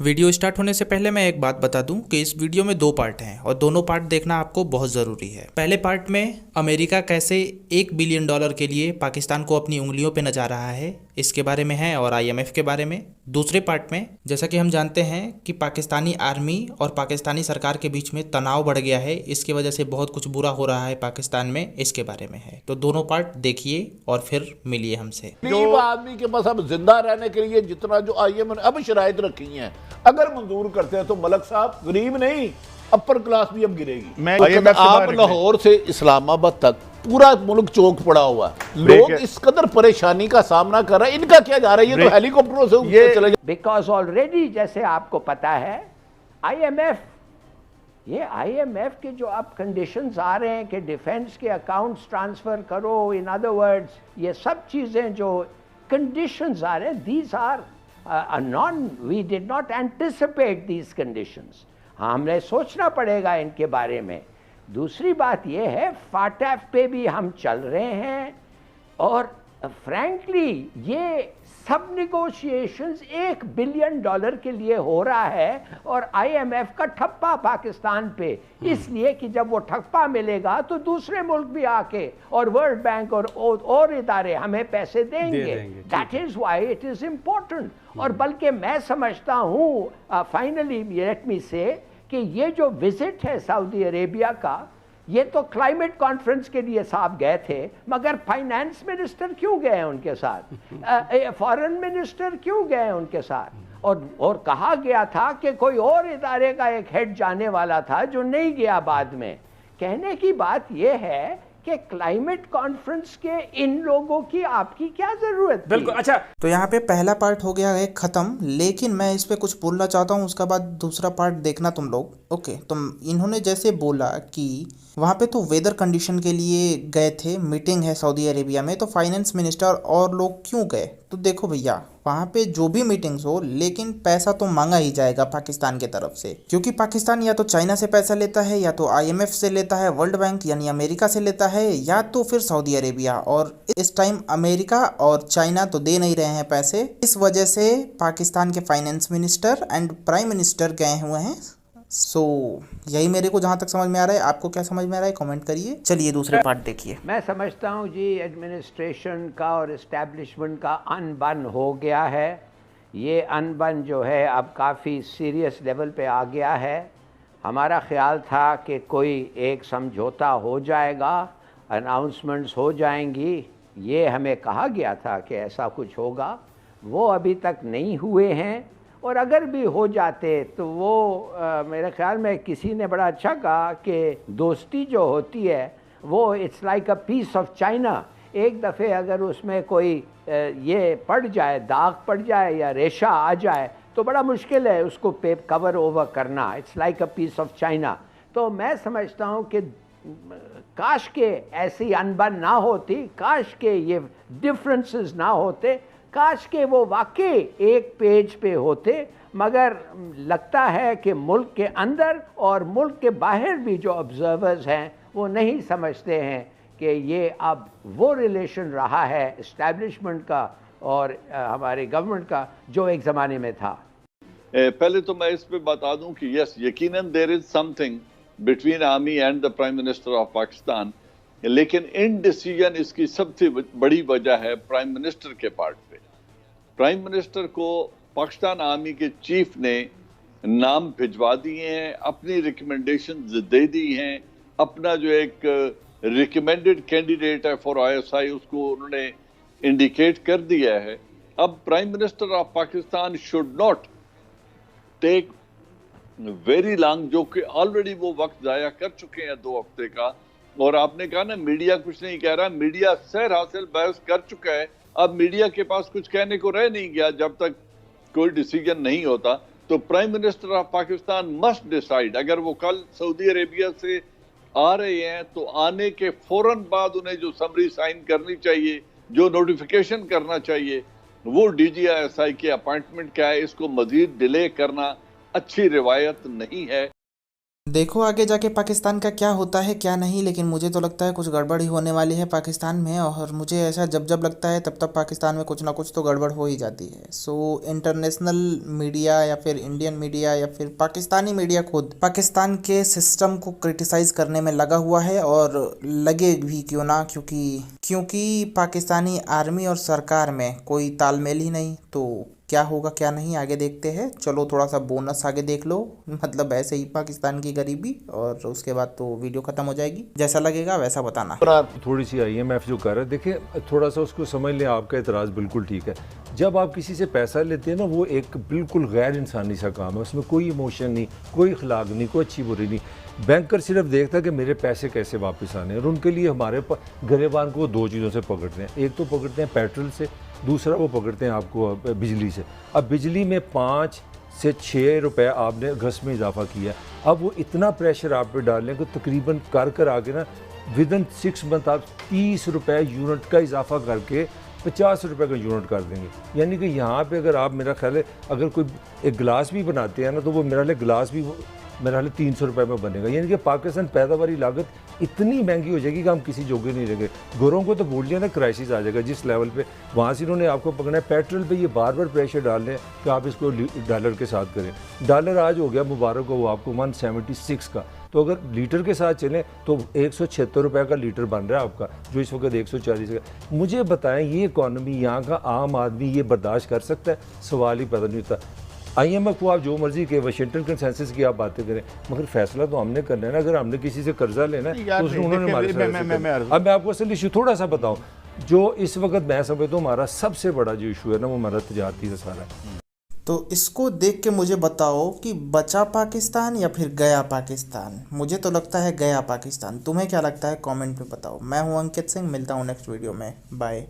Video start होने से पहले मैं एक बात बता दूं कि इस वीडियो में दो पार्ट हैं और दोनों पार्ट देखना आपको बहुत ज़रूरी है। पहले पार्ट में अमेरिका कैसे $1 बिलियन के लिए पाकिस्तान को अपनी उंगलियों पे नचा रहा है, इसके बारे में है, और IMF के बारे में। दूसरे पार्ट में जैसा कि हम जानते हैं कि पाकिस्तानी आर्मी और पाकिस्तानी सरकार के बीच में तनाव बढ़ गया है, इसकी वजह से बहुत कुछ बुरा हो रहा है पाकिस्तान में, इसके बारे में है। तो दोनों पार्ट देखिए और फिर मिलिए हमसे। गरीब आदमी के पास अब जिंदा रहने के लिए जितना जो IMF ने अब शराइत रखी हैं, अगर मंजूर करते हैं तो मलक साहब गरीब नहीं अपर क्लास भी अब गिरेगी। आप लाहौर से इस्लामाबाद तक पूरा मुल्क चौक पड़ा हुआ है, लोग इस कदर परेशानी का सामना कर रहे हैं, इनका क्या जा रहा है? ये तो हेलीकॉप्टरों से ऊपर चले जाए। बिकॉज ऑलरेडी जैसे आपको पता है IMF के जो अब कंडीशंस आ रहे हैं कि डिफेंस के अकाउंट्स ट्रांसफर करो, इन अदर वर्ड्स ये सब चीज़ें जो कंडीशंस आ रहे हैं, these are we did not anticipate these conditions. हाँ, हमें सोचना पड़ेगा इनके बारे में। दूसरी बात यह है, फाटफ पे भी हम चल रहे हैं और फ्रैंकली ये सब निगोशिएशंस $1 बिलियन के लिए हो रहा है और IMF का ठप्पा पाकिस्तान पे, इसलिए कि जब वो ठप्पा मिलेगा तो दूसरे मुल्क भी आके और वर्ल्ड बैंक और इदारे हमें पैसे देंगे। That is why it is important. और बल्कि मैं समझता हूँ फाइनली लेट मी से कि ये जो विजिट है सऊदी अरेबिया का, ये तो क्लाइमेट कॉन्फ्रेंस के लिए साहब गए थे, मगर फाइनेंस मिनिस्टर क्यों गए उनके साथ, फॉरेन मिनिस्टर क्यों गए उनके साथ? और कहा गया था कि कोई और इदारे का एक हेड जाने वाला था जो नहीं गया बाद में। कहने की बात यह है कि क्लाइमेट कॉन्फ्रेंस के इन लोगों की आपकी क्या जरूरत थी? बिल्कुल। अच्छा, तो यहाँ पे पहला पार्ट हो गया है खत्म, लेकिन मैं इस पे कुछ बोलना चाहता हूँ, उसके बाद दूसरा पार्ट देखना तुम लोग। ओके, तो इन्होंने जैसे बोला कि वहाँ पे तो वेदर कंडीशन के लिए गए थे, मीटिंग है सऊदी अरेबिया में, तो फाइनेंस मिनिस्टर और लोग क्यों गए? तो देखो भैया, वहाँ पे जो भी मीटिंग्स हो, लेकिन पैसा तो मांगा ही जाएगा पाकिस्तान की तरफ से, क्योंकि पाकिस्तान या तो चाइना से पैसा लेता है, या तो IMF से लेता है, वर्ल्ड बैंक यानी अमेरिका से लेता है, या तो फिर सऊदी अरेबिया। और इस टाइम अमेरिका और चाइना तो दे नहीं रहे हैं पैसे, इस वजह से पाकिस्तान के finance minister and prime minister गए हुए हैं। सो यही मेरे को जहाँ तक समझ में आ रहा है। आपको क्या समझ में आ रहा है, कमेंट करिए। चलिए दूसरे पार्ट देखिए। मैं समझता हूँ जी एडमिनिस्ट्रेशन का और इस्टेब्लिशमेंट का अनबन हो गया है। ये अनबन जो है अब काफ़ी सीरियस लेवल पे आ गया है। हमारा ख्याल था कि कोई एक समझौता हो जाएगा, अनाउंसमेंट्स हो जाएंगी, ये हमें कहा गया था कि ऐसा कुछ होगा, वो अभी तक नहीं हुए हैं। और अगर भी हो जाते तो वो मेरे ख्याल में किसी ने बड़ा अच्छा कहा कि दोस्ती जो होती है वो it's like a piece of china. एक दफ़े अगर उसमें कोई ये पड़ जाए, दाग पड़ जाए या रेशा आ जाए तो बड़ा मुश्किल है उसको कवर ओवर करना। It's like a piece of china. तो मैं समझता हूँ कि काश के ऐसी अनबन ना होती, काश के ये डिफरेंसेस ना होते, काश के वो वाकई एक पेज पे होते। मगर लगता है कि मुल्क के अंदर और मुल्क के बाहर भी जो ऑब्जर्वर्स हैं वो नहीं समझते हैं कि ये अब वो रिलेशन रहा है इस्टेब्लिशमेंट का और हमारे गवर्नमेंट का जो एक ज़माने में था। पहले तो मैं इस पे बता दूं कि यस, यकीनन there is something between army and the prime minister of Pakistan, लेकिन इन डिसीजन इसकी सबसे बड़ी वजह है प्राइम मिनिस्टर के पार्ट पे। प्राइम मिनिस्टर को पाकिस्तान आर्मी के चीफ ने नाम भिजवा दिए हैं, अपनी रिकमेंडेशंस दे दी हैं, अपना जो एक रिकमेंडेड कैंडिडेट है फॉर ISI उसको उन्होंने इंडिकेट कर दिया है। अब prime minister of Pakistan should not take very long, जो कि ऑलरेडी वो वक्त जाया कर चुके हैं 2 हफ्ते का। और आपने कहा ना मीडिया कुछ नहीं कह रहा, मीडिया सर हासिल बहस कर चुका है। अब मीडिया के पास कुछ कहने को रह नहीं गया जब तक कोई डिसीजन नहीं होता। तो prime minister of Pakistan must decide. अगर वो कल सऊदी अरेबिया से आ रहे हैं तो आने के फौरन बाद उन्हें जो समरी साइन करनी चाहिए, जो नोटिफिकेशन करना चाहिए, वो DGISI के अपॉइंटमेंट क्या है, इसको मजीद डिले करना अच्छी रिवायत नहीं है। देखो आगे जाके पाकिस्तान का क्या होता है क्या नहीं, लेकिन मुझे तो लगता है कुछ गड़बड़ ही होने वाली है पाकिस्तान में। और मुझे ऐसा जब जब लगता है तब तब पाकिस्तान में कुछ ना कुछ तो गड़बड़ हो ही जाती है। सो इंटरनेशनल मीडिया या फिर इंडियन मीडिया या फिर पाकिस्तानी मीडिया खुद पाकिस्तान के सिस्टम को क्रिटिसाइज करने में लगा हुआ है, और लगे भी क्यों ना, क्योंकि पाकिस्तानी आर्मी और सरकार में कोई तालमेल ही नहीं। तो क्या होगा क्या नहीं आगे देखते हैं। चलो थोड़ा सा बोनस आगे देख लो, मतलब ऐसे ही पाकिस्तान की गरीबी, और उसके बाद तो वीडियो खत्म हो जाएगी। जैसा लगेगा वैसा बताना। थोड़ी सी IMF जो कर रहा है, देखिए थोड़ा सा उसको समझ लें, आपका एतराज़ बिल्कुल ठीक है। जब आप किसी से पैसा लेते हैं ना, वो एक बिल्कुल गैर इंसानी सा काम है, उसमें कोई इमोशन नहीं, कोई अखलाक नहीं, कोई अच्छी बुरी नहीं। बैंकर सिर्फ देखता है कि मेरे पैसे कैसे वापस आने, और उनके लिए हमारे गरीबान को दो चीज़ों से पकड़ते हैं। एक तो पकड़ते हैं पेट्रोल से, दूसरा वो पकड़ते हैं आपको बिजली से। अब बिजली में 5 से 6 रुपए आपने अगस्त में इजाफा किया, अब वो इतना प्रेशर आप पे डाल लें कि तकरीबन कर आगे ना विदिन 6 मंथ आप 30 रुपए यूनिट का इजाफा करके 50 रुपए का यूनिट कर देंगे। यानी कि यहाँ पे अगर आप, मेरा ख्याल है अगर कोई एक गिलास भी बनाते हैं ना, तो वो मेरा ख्याल गिलास भी मेरा ख्याल 300 रुपये में बनेगा। यानी कि पाकिस्तान पैदावारी लागत इतनी महंगी हो जाएगी कि हम किसी जोगे नहीं रहेंगे। घरों को तो भूल लिया ना, क्राइसिस आ जाएगा जिस लेवल पे वहाँ से इन्होंने आपको पकड़ना है। पेट्रोल पे ये बार बार प्रेशर डाल रहे हैं कि आप इसको डॉलर के साथ करें। डॉलर आज हो गया मुबारक हो आपको 176 का, तो अगर लीटर के साथ चलें तो 176 रुपये का लीटर बन रहा है आपका, जो इस वक्त 140 का। मुझे बताएं ये इकॉनमी, यहाँ का आम आदमी ये बर्दाश्त कर सकता है? सवाल ही पैदा नहीं होता। IMF को आप जो मर्जी के वाशिंगटन कंसेंसस की आप बातें करें, मगर फैसला तो हमने करना है ना। अगर हमने किसी से कर्जा लेना है तो उसने उन्होंने हमारे साथ। अब मैं आपको असल इशू थोड़ा सा बताऊं, जो इस वक्त मैं समझता हूँ हमारा सबसे बड़ा जो इशू है ना, वो हमारा तजारती सारा है। तो इसको देख के मुझे बताओ कि बचा पाकिस्तान या फिर गया पाकिस्तान। मुझे तो लगता है गया पाकिस्तान। तुम्हें क्या लगता है कमेंट में बताओ। मैं हूं अंकित सिंह, मिलता हूं नेक्स्ट वीडियो में। बाय।